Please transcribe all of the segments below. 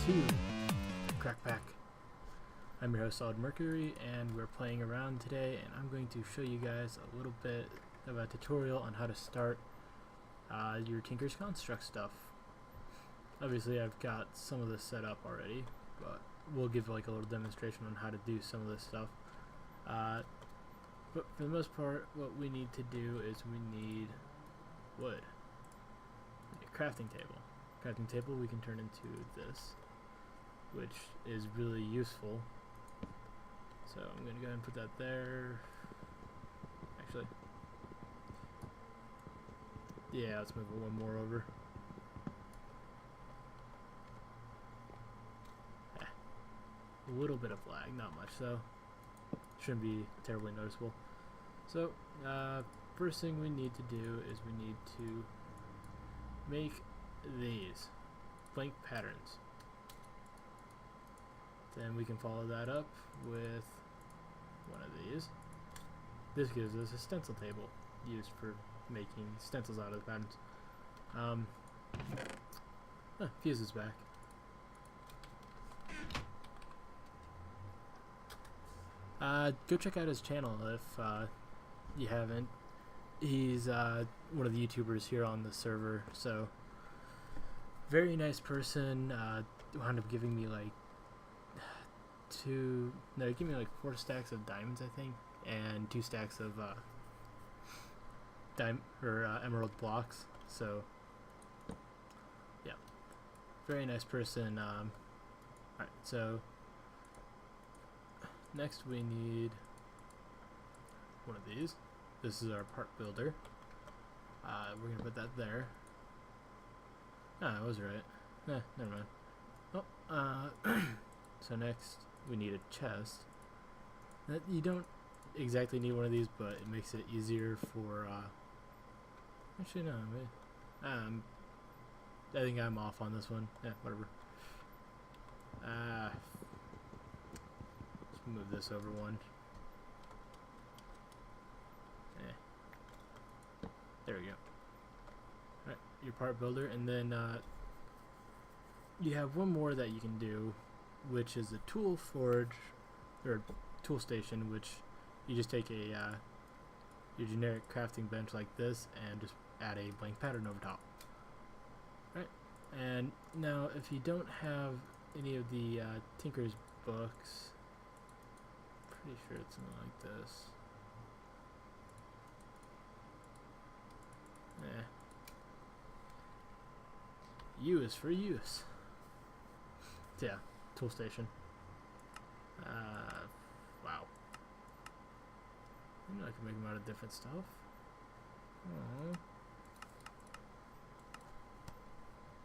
to CrackPack. I'm your host Solid Mercury, and we're playing around today, and I'm going to show you guys a little bit of a tutorial on how to start your Tinker's Construct stuff. Obviously I've got some of this set up already, but we'll give like a little demonstration on how to do some of this stuff. But for the most part, what we need to do is we need wood. We need a crafting table. Crafting table we can turn into this, which is really useful. So I'm going to go ahead and put that there. Actually, yeah, let's move it one more over. A little bit of lag, not much though. Shouldn't be terribly noticeable. So, first thing we need to do is we need to make these blank patterns. Then we can follow that up with one of these. This gives us a stencil table used for making stencils out of the patterns. Fuse is back. Go check out his channel if you haven't. He's one of the YouTubers here on the server, so very nice person. Wound up giving me like give me like 4 stacks of diamonds, I think, and 2 stacks of emerald blocks. So yeah, very nice person. Alright, so next we need one of these. This is our part builder. We're gonna put that there. Ah, I was right. Never mind. Oh, so next we need a chest. You don't exactly need one of these, but it makes it easier for actually no, I think I'm off on this one. Yeah, whatever. Let's move this over one. There we go. Alright, your part builder, and then you have one more that you can do, which is a tool forge, or tool station, which you just take a your generic crafting bench like this and just add a blank pattern over top. Right, and now if you don't have any of the Tinker's books, pretty sure it's something like this. U is for use. Yeah, tool station. Wow. I know I can make them out of different stuff. Aww.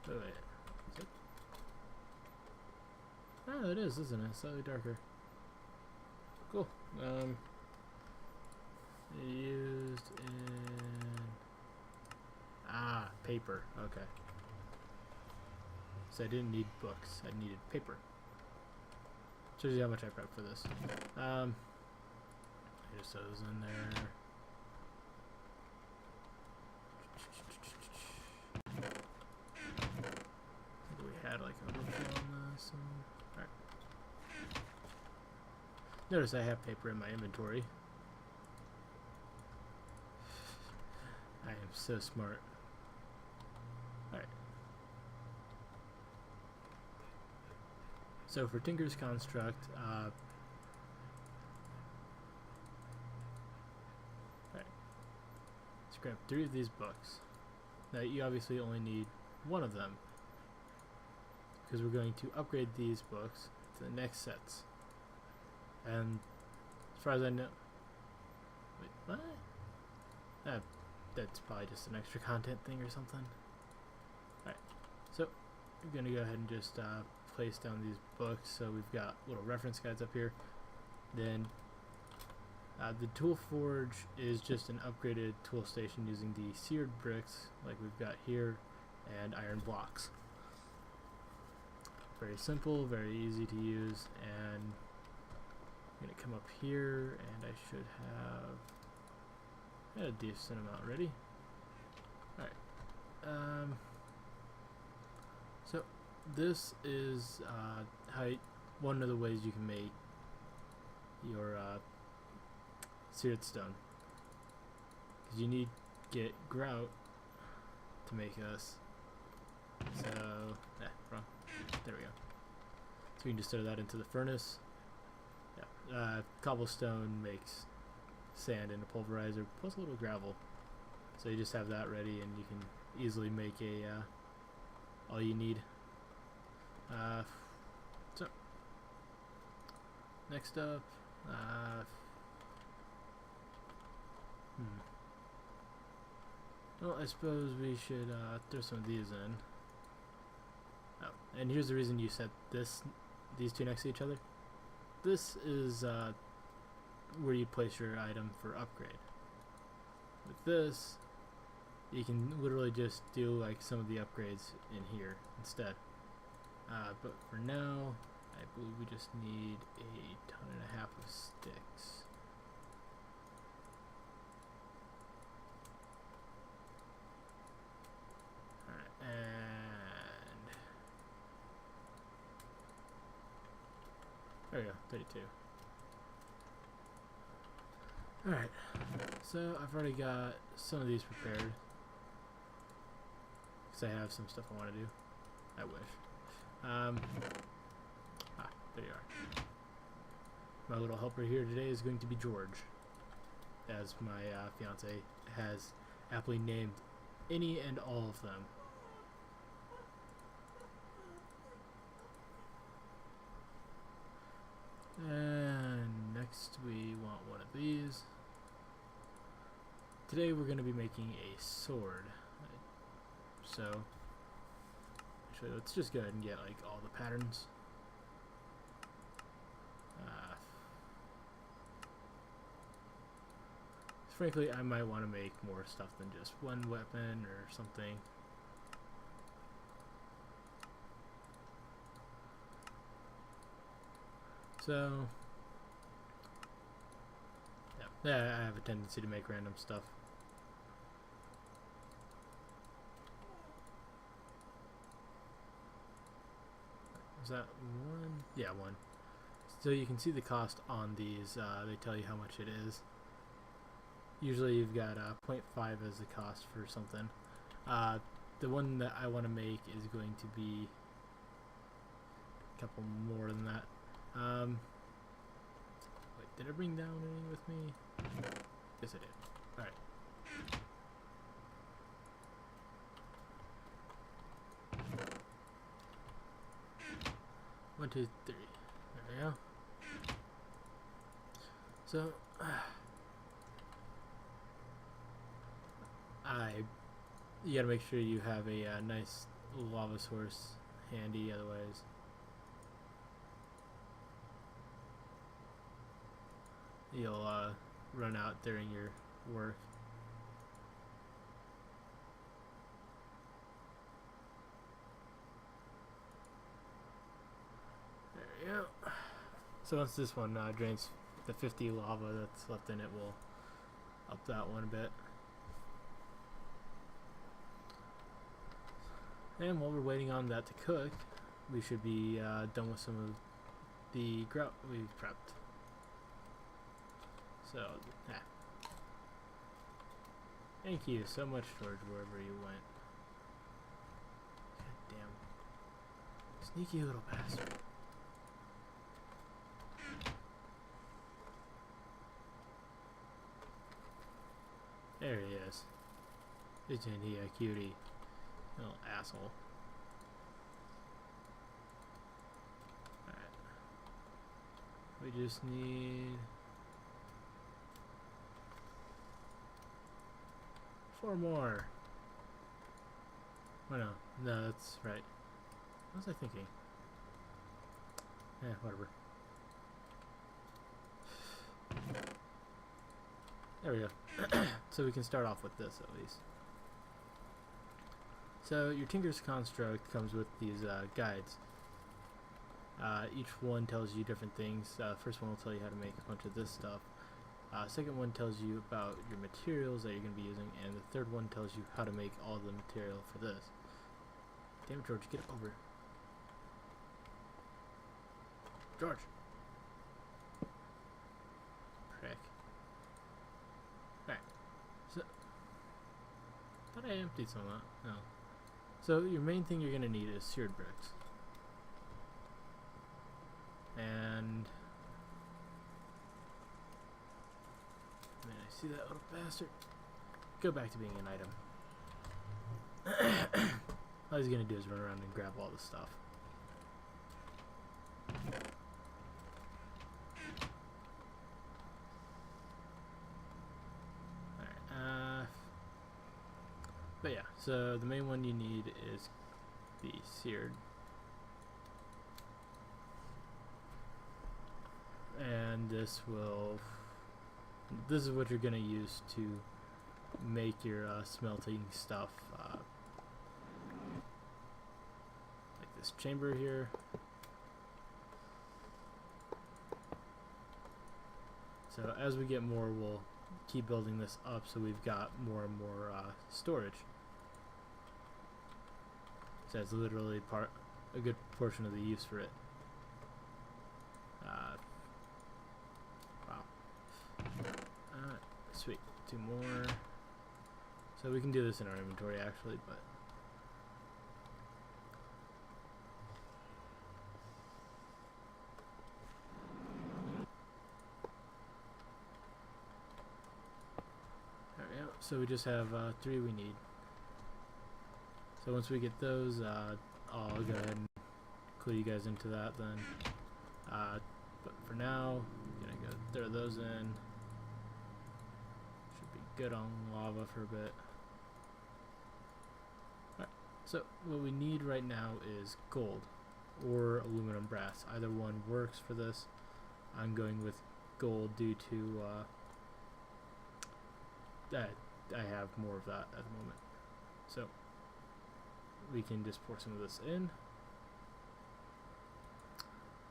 Wait. Is it? Oh, it is, isn't it? Slightly darker. Cool. Used in paper. Okay. So I didn't need books. I needed paper. Shows you how much I prepped for this. I just throw those in there. We had like a overflow on this. Alright. Notice I have paper in my inventory. I am so smart. Alright. So for Tinker's Construct, alright. Let's grab 3 of these books. Now you obviously only need 1 of them, because we're going to upgrade these books to the next sets. And as far as I know, wait, what? That's probably just an extra content thing or something. Alright, so we're gonna go ahead and just place down these books, so we've got little reference guides up here. Then the tool forge is just an upgraded tool station using the seared bricks like we've got here and iron blocks. Very simple, very easy to use, and I'm gonna come up here and I should have a decent amount ready. Alright. So this is one of the ways you can make your seared stone. Because you need to get grout to make this. So, wrong. There we go. So we can just throw that into the furnace. Yeah. Cobblestone makes sand in a pulverizer plus a little gravel. So you just have that ready and you can easily make all you need. So next up, well, I suppose we should throw some of these in. Oh, and here's the reason you set these two next to each other. This is where you place your item for upgrade. With this, you can literally just do like some of the upgrades in here instead. But for now, I believe we just need 1.5 tons of sticks. Alright, and there we go, 32. Alright, so I've already got some of these prepared. Because I have some stuff I want to do. I wish. There you are. My little helper here today is going to be George, as my fiance has aptly named any and all of them. And next we want one of these. Today we're going to be making a sword. So actually, let's just go ahead and get like all the patterns. Frankly, I might want to make more stuff than just one weapon or something. So yeah, I have a tendency to make random stuff. Is that one? Yeah, one. So you can see the cost on these. They tell you how much it is. Usually you've got 0.5 as the cost for something. The one that I want to make is going to be a couple more than that. Wait, did I bring down any with me? Yes, I did. Alright. One, two, three. There we go. So, you gotta make sure you have a nice lava source handy, otherwise you'll run out during your work. There you go. So once this one drains the 50 lava that's left in it, will up that one a bit. And while we're waiting on that to cook, we should be done with some of the grout we've prepped. So, thank you so much, George, wherever you went. God damn. Sneaky little bastard. There he is. Isn't he a cutie? Little asshole. Alright. We just need 4 more. Oh no, that's right. What was I thinking? Whatever. There we go. So we can start off with this at least. So your Tinker's Construct comes with these guides. Each one tells you different things. First one will tell you how to make a bunch of this stuff. Second one tells you about your materials that you're going to be using, and the third one tells you how to make all the material for this. Damn it, George, get over. George. Prick. Alright. So, thought I emptied some of that. No. So, your main thing you're going to need is seared bricks. And... man, I see that little bastard. Go back to being an item. All he's going to do is run around and grab all this stuff. But yeah, so the main one you need is the seared. And this is what you're going to use to make your smelting stuff. Like this chamber here. So as we get more, we'll keep building this up so we've got more and more storage. So that's literally a good portion of the use for it. Wow. Sweet. 2 more. So we can do this in our inventory actually, but there we go. So we just have 3 we need. So once we get those, I'll go ahead and clue you guys into that then. But for now, I'm gonna go throw those in. Should be good on lava for a bit. Alright, so what we need right now is gold or aluminum brass. Either one works for this. I'm going with gold due to that I have more of that at the moment. So we can just pour some of this in,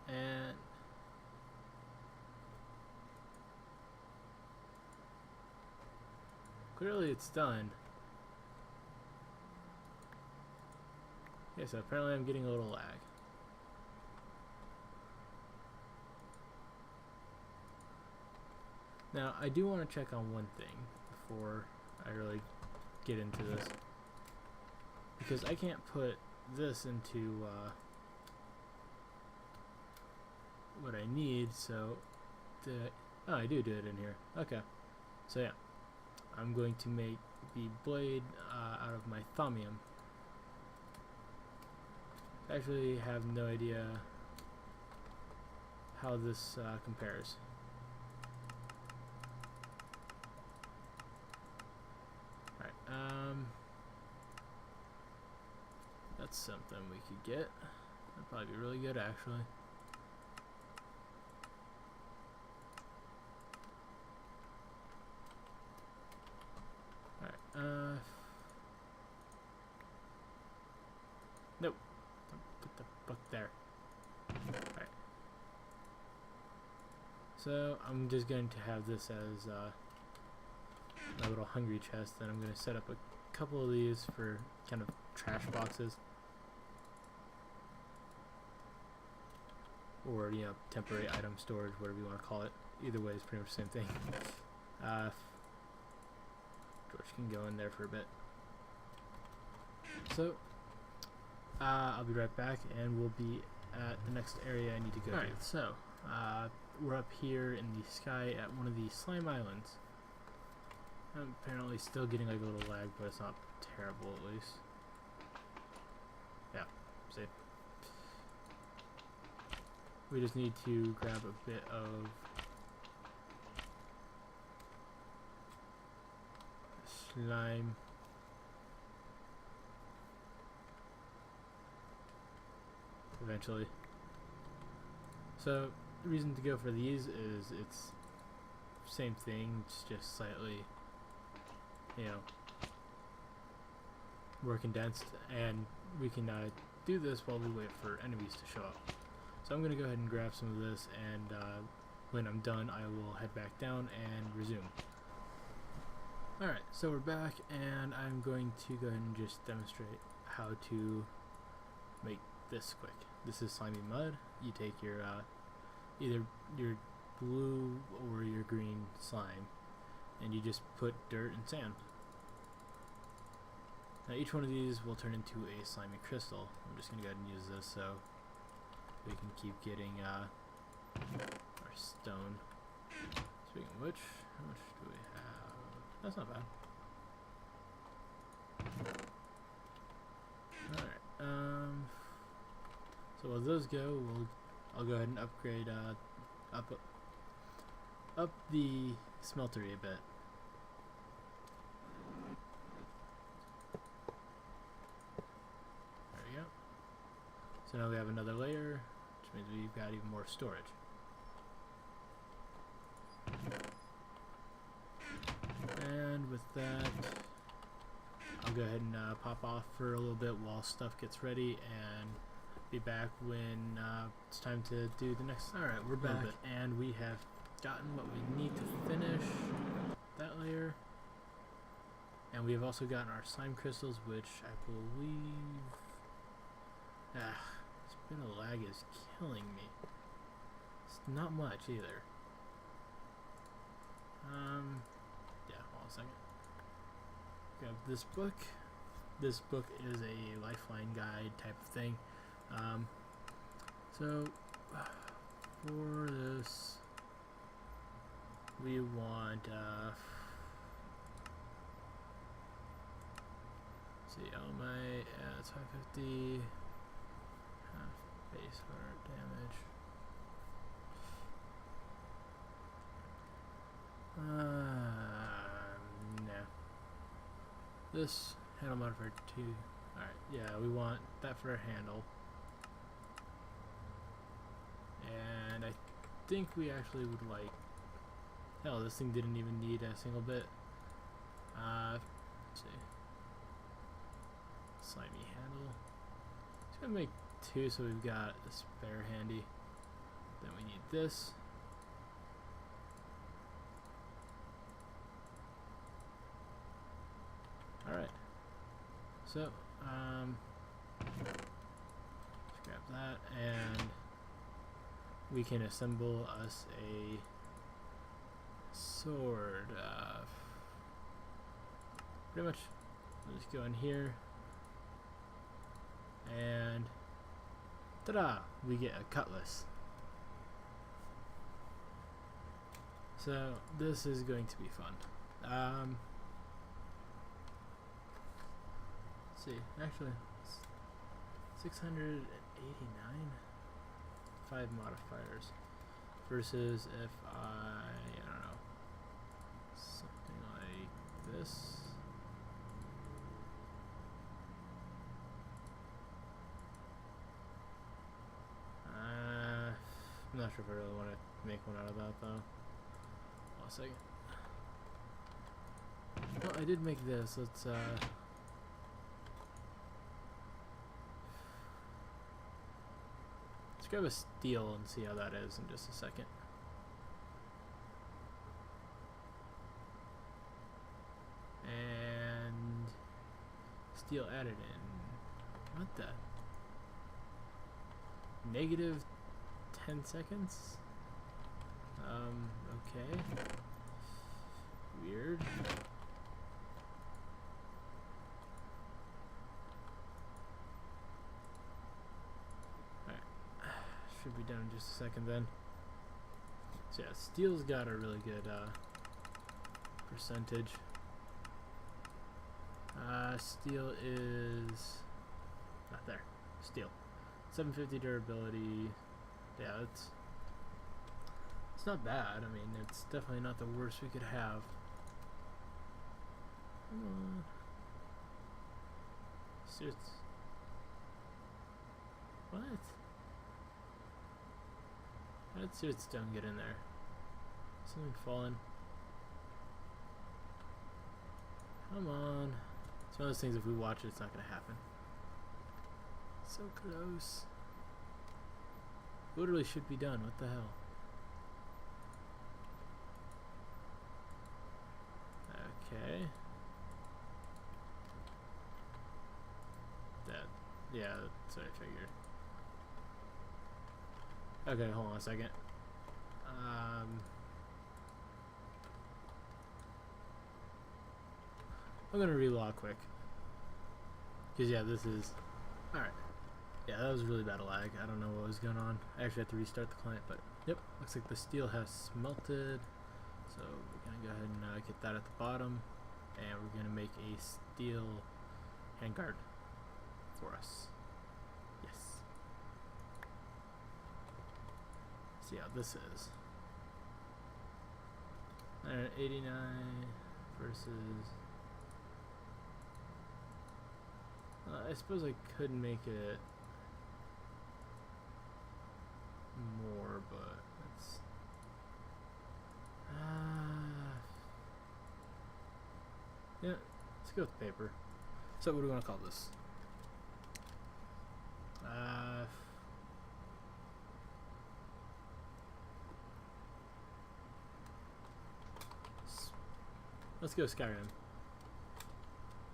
and clearly it's done. Okay, so apparently I'm getting a little lag. Now I do want to check on one thing before I really get into this. Because I can't put this into what I need, so oh, I do it in here. Okay, so yeah, I'm going to make the blade out of my thaumium. I actually have no idea how this compares. Alright, that's something we could get. That'd probably be really good, actually. Alright, nope. Don't put the book there. Alright. So, I'm just going to have this as my little hungry chest. Then I'm going to set up a couple of these for kind of trash boxes. Or, you know, temporary item storage, whatever you want to call it. Either way is pretty much the same thing. George can go in there for a bit. So, I'll be right back, and we'll be at the next area I need to go to. Alright, so, we're up here in the sky at one of the slime islands. I'm apparently still getting like a little lag, but it's not terrible at least. Yeah, see. We just need to grab a bit of slime. Eventually. So the reason to go for these is it's same thing, it's just slightly, you know, more condensed, and we can do this while we wait for enemies to show up. So I'm going to go ahead and grab some of this, and when I'm done I will head back down and resume. Alright, so we're back, and I'm going to go ahead and just demonstrate how to make this quick. This is slimy mud. You take your either your blue or your green slime, and you just put dirt and sand. Now each one of these will turn into a slimy crystal. I'm just going to go ahead and use this so we can keep getting our stone. Speaking of which, how much do we have? That's not bad. Alright, so while those go, I'll go ahead and upgrade up the smeltery a bit. There we go. So now we have another layer, which means we've got even more storage. And with that, I'll go ahead and pop off for a little bit while stuff gets ready, and be back when it's time to do the next. Alright, we're back, and we have gotten what we need to finish that layer. And we have also gotten our slime crystals, which I believe... spin of lag is killing me. It's not much either. Yeah, hold on a second. We have this book. This book is a lifeline guide type of thing. So for this, we want see, it's 550 half base heart damage. No. This handle modifier 2. Alright, yeah, we want that for a handle. And I think we actually would like... Hell, this thing didn't even need a single bit. Let's see. Slimy handle. It's gonna make 2, so we've got a spare handy. Then we need this. Alright. So, let's grab that, and we can assemble us a sword. Pretty much, we'll just go in here, and ta-da! We get a cutlass. So, this is going to be fun. See, actually, 689, 5 modifiers, versus if I don't know, something like this. I'm not sure if I really want to make one out of that though. Hold on a second. Well, I did make this. Let's grab a steel and see how that is in just a second. And steel added in. What the? Negative 10 seconds? Okay. Weird. Should be done in just a second then. So yeah, steel's got a really good percentage. Steel is not there. Steel, 750 durability. Yeah, it's not bad. I mean, it's definitely not the worst we could have. Come on. What? Let's see what stone get in there. Something falling. Come on. It's one of those things, if we watch it, it's not going to happen. So close. Literally should be done. What the hell? Okay. Yeah, that's what I figured. Okay, hold on a second. I'm gonna relog quick. Cause yeah, this is alright. Yeah, that was really bad lag. I don't know what was going on. I actually had to restart the client, but yep, looks like the steel has smelted. So we're gonna go ahead and get that at the bottom, and we're gonna make a steel handguard for us. Yes. See how this is. 89 versus. I suppose I could make it more, but it's yeah, let's go with paper. So what do we want to call this? Let's go Skyrim.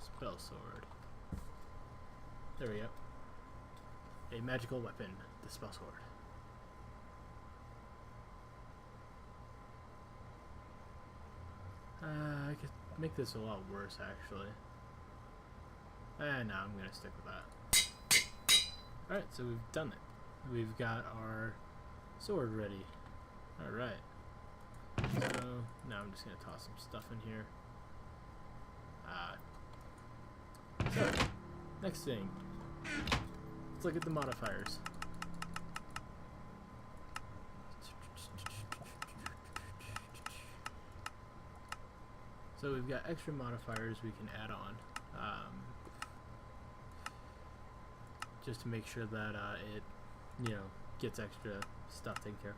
Spell sword. There we go. A magical weapon, the spell sword. I could make this a lot worse, actually. No, I'm gonna stick with that. Alright, so we've done it. We've got our sword ready. Alright. So, now I'm just gonna toss some stuff in here. So, next thing. Let's look at the modifiers. So we've got extra modifiers we can add on, just to make sure that it, gets extra stuff taken care of.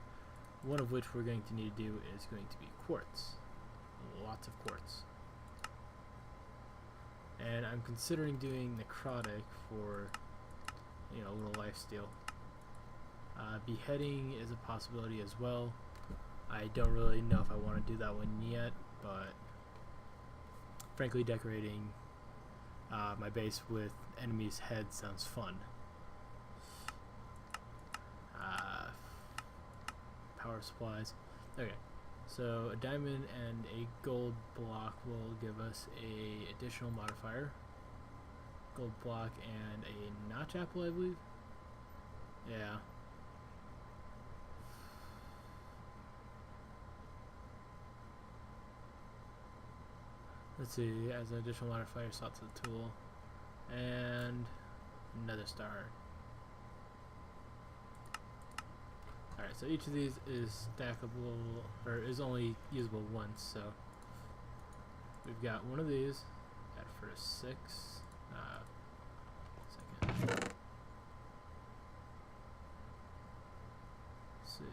One of which we're going to need to do is going to be quartz. Lots of quartz. And I'm considering doing necrotic for, a little lifesteal. Beheading is a possibility as well. I don't really know if I want to do that one yet, but frankly, decorating my base with enemies' heads sounds fun. Power supplies. Okay, so a diamond and a gold block will give us a additional modifier. Gold block and a notch apple, I believe. Yeah. Let's see, as an additional modifier, slot to the tool, and another star. Alright, so each of these is stackable, or is only usable once, so we've got one of these at first 6. Second. Let's see.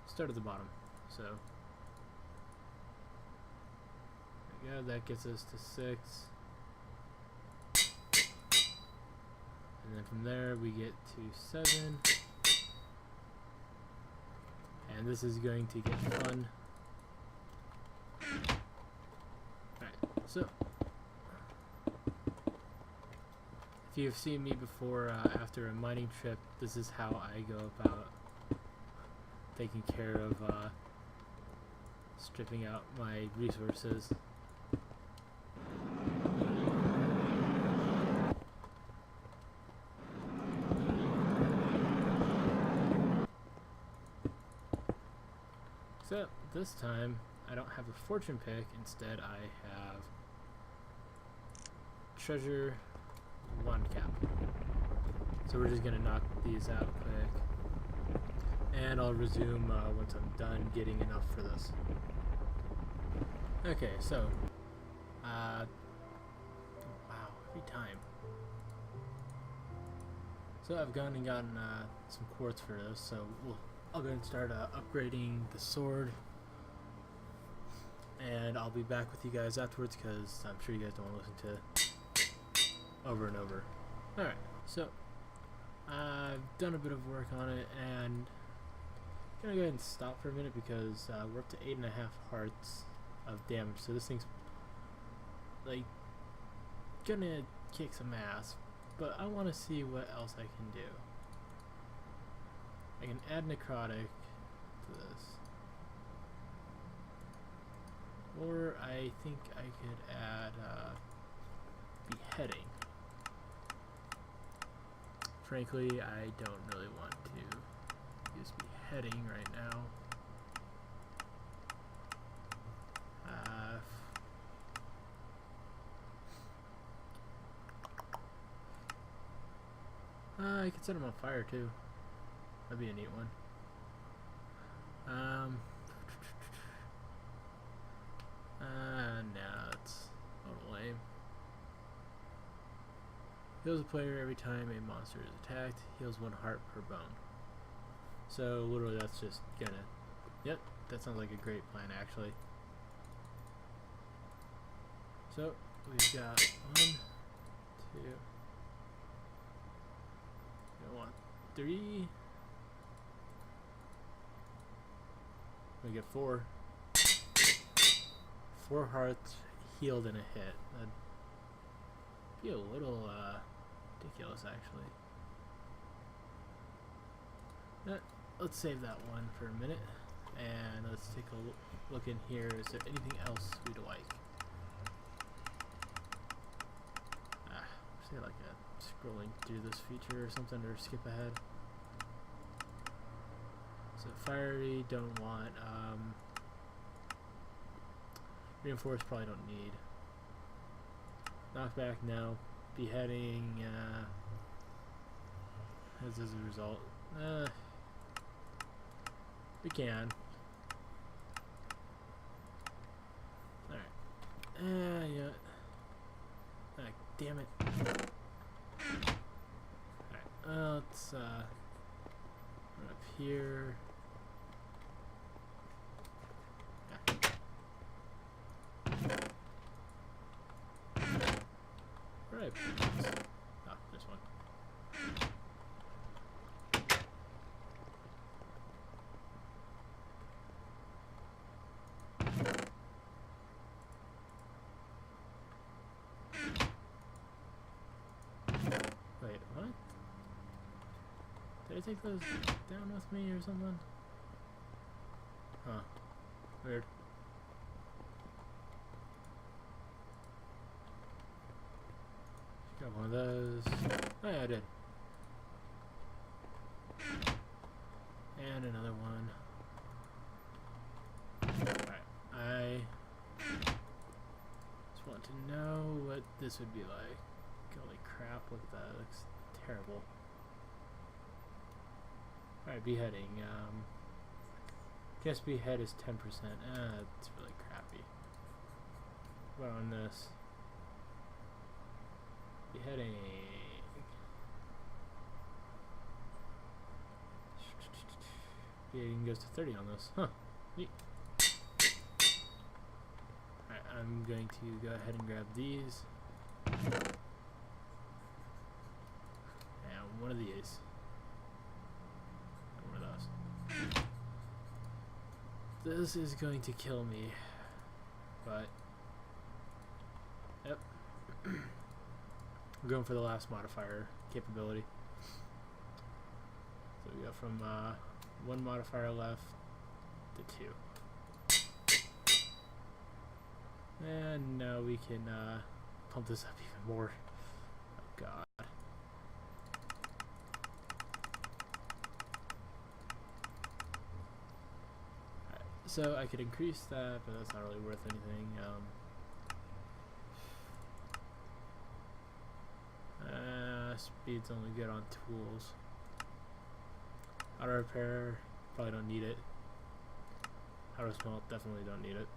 Start at the bottom, so. Yeah, that gets us to 6. And then from there we get to 7. And this is going to get fun. Alright, so if you've seen me before after a mining trip, this is how I go about taking care of stripping out my resources. Except this time I don't have a fortune pick, instead I have treasure wand cap. So we're just gonna knock these out quick, and I'll resume once I'm done getting enough for this. Okay, so wow, every time. So I've gone and gotten some quartz for this, so I'll go and start upgrading the sword, and I'll be back with you guys afterwards because I'm sure you guys don't want to listen to over and over. Alright, so I've done a bit of work on it, and I'm gonna go ahead and stop for a minute because we're up to 8.5 hearts of damage, so this thing's like gonna kick some ass, but I want to see what else I can do. I can add necrotic to this. Or I think I could add beheading. Frankly, I don't really want to use beheading right now. I could set them on fire too. That'd be a neat one. No, it's a little lame. Heals a player every time a monster is attacked. Heals 1 heart per bone. So literally that's just gonna... Yep, that sounds like a great plan actually. So we've got 1, 2... I want 3... We get 4. 4 hearts healed in a hit. That'd be a little ridiculous, actually. Let's save that one for a minute, and let's take a look in here. Is there anything else we'd like? Say like scrolling through this feature or something, or skip ahead. So fiery, don't want. Reinforced, probably don't need. Knockback, no. Beheading, as a result. We can. Alright. Yeah. Damn it. Alright, let's, run up here. Right. Ah, this one. Wait, what? Did I take those down with me or something? Huh. Weird. Got one of those. Oh yeah, I did. And another one. Alright, I just want to know what this would be like. Holy crap, look at that, it looks terrible. Alright, beheading. Guess behead is 10%. It's really crappy. What on this? Beheading. Beheading goes to 30 on this. Huh. Neat. Alright, I'm going to go ahead and grab these. And one of these. And one of those. This is going to kill me. But... Yep. We're going for the last modifier capability. So we go from 1 modifier left to 2. And now we can pump this up even more. Oh god. Alright, so I could increase that, but that's not really worth anything. Speed's only good on tools. Auto repair, probably don't need it. Auto smelt, definitely don't need it.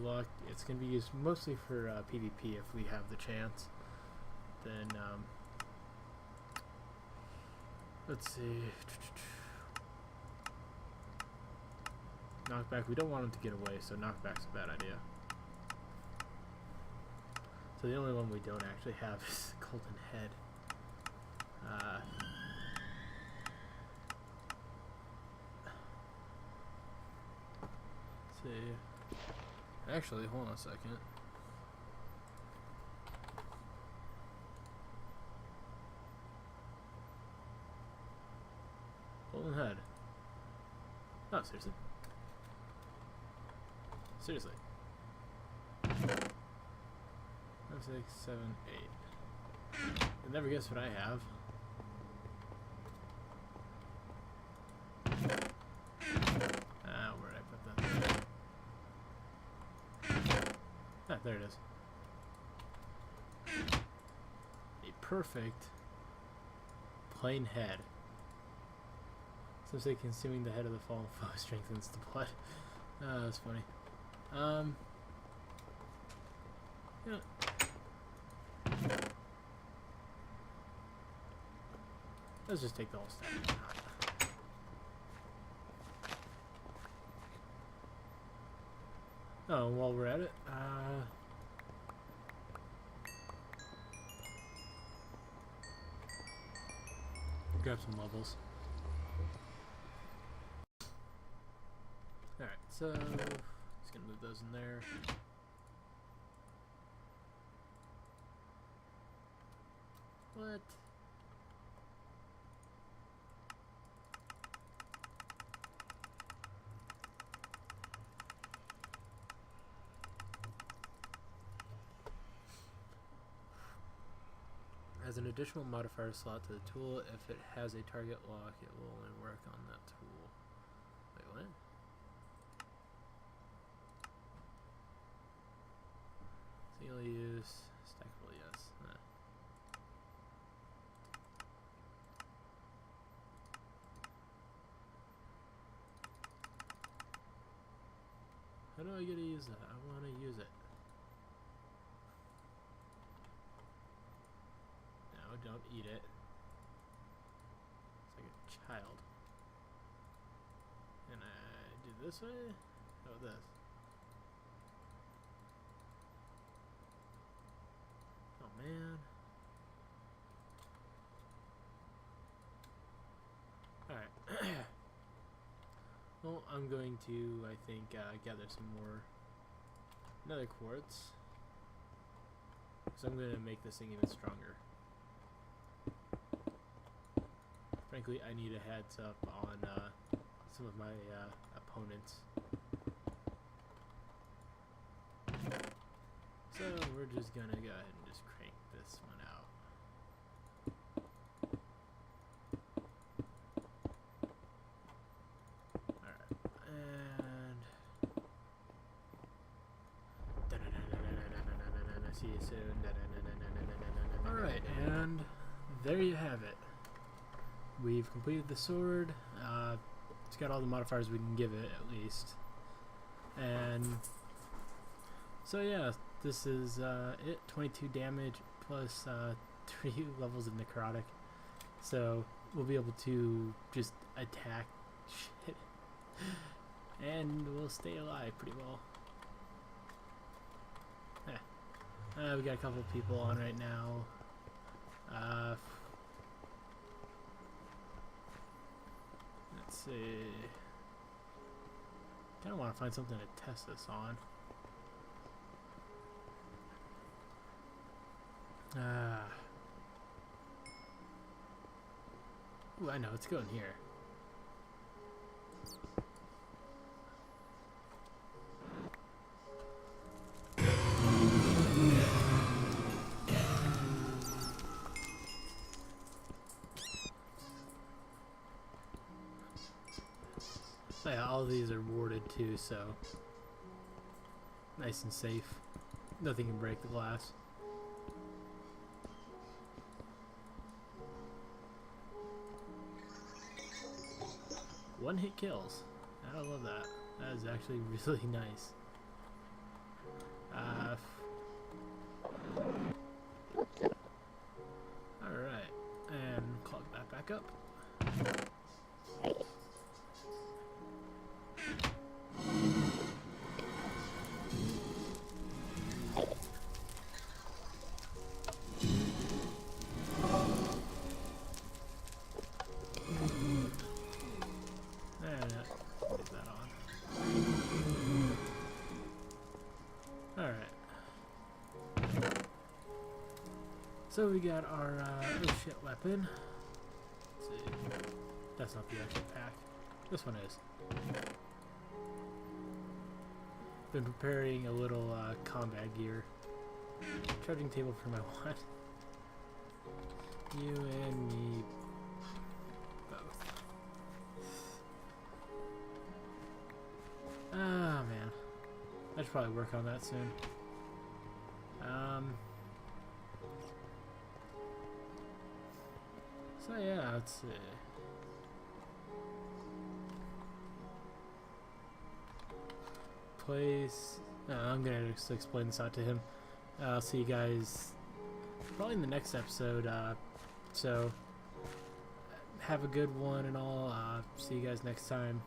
Luck, it's going to be used mostly for PvP if we have the chance. Then, let's see. Knockback, we don't want him to get away, so knockback's a bad idea. So the only one we don't actually have is Golden Head. Let's see. Actually, hold on a second. Golden seriously. Seriously. 5, 6, 7, 8. You'll never guess what I have. Where did I put that? Ah, there it is. A perfect plain head. Some say consuming the head of the fallen foe strengthens the blood. That's funny. Yeah. Let's just take the whole stack. Oh, while we're at it, grab some levels. Alright, so just gonna move those in there. What? As an additional modifier slot to the tool, if it has a target lock, it will only work on that tool. Wait, what? Single use, stackable, yes. How do I get to use that? I want to use it. No, don't eat it. It's like a child. And I do this way? How about this? Oh man. Alright. Well, I'm going to, I think, gather some more nether quartz. So I'm going to make this thing even stronger. Frankly, I need a heads up on some of my opponents. So we're just going to go ahead and just crank this one out. See you soon. Alright, and there you have it. We've completed the sword. It's got all the modifiers we can give it, at least. And so yeah, this is it. 22 damage plus 3 levels of necrotic. So we'll be able to just attack shit. And we'll stay alive pretty well. We got a couple people on right now. Let's see. Kind of want to find something to test this on. Ooh, I know. Let's go in here. Yeah, all of these are warded too, so nice and safe. Nothing can break the glass. One hit kills. I love that. That is actually really nice. Alright, and clog that back up. So we got our oh shit weapon. Let's see. That's not the actual pack. This one is. been preparing a little combat gear. Charging table for my what? You and me both. Ah, man. I should probably work on that soon. So yeah, let's see. Place. I'm gonna just explain this out to him. I'll see you guys probably in the next episode. So have a good one and all. See you guys next time.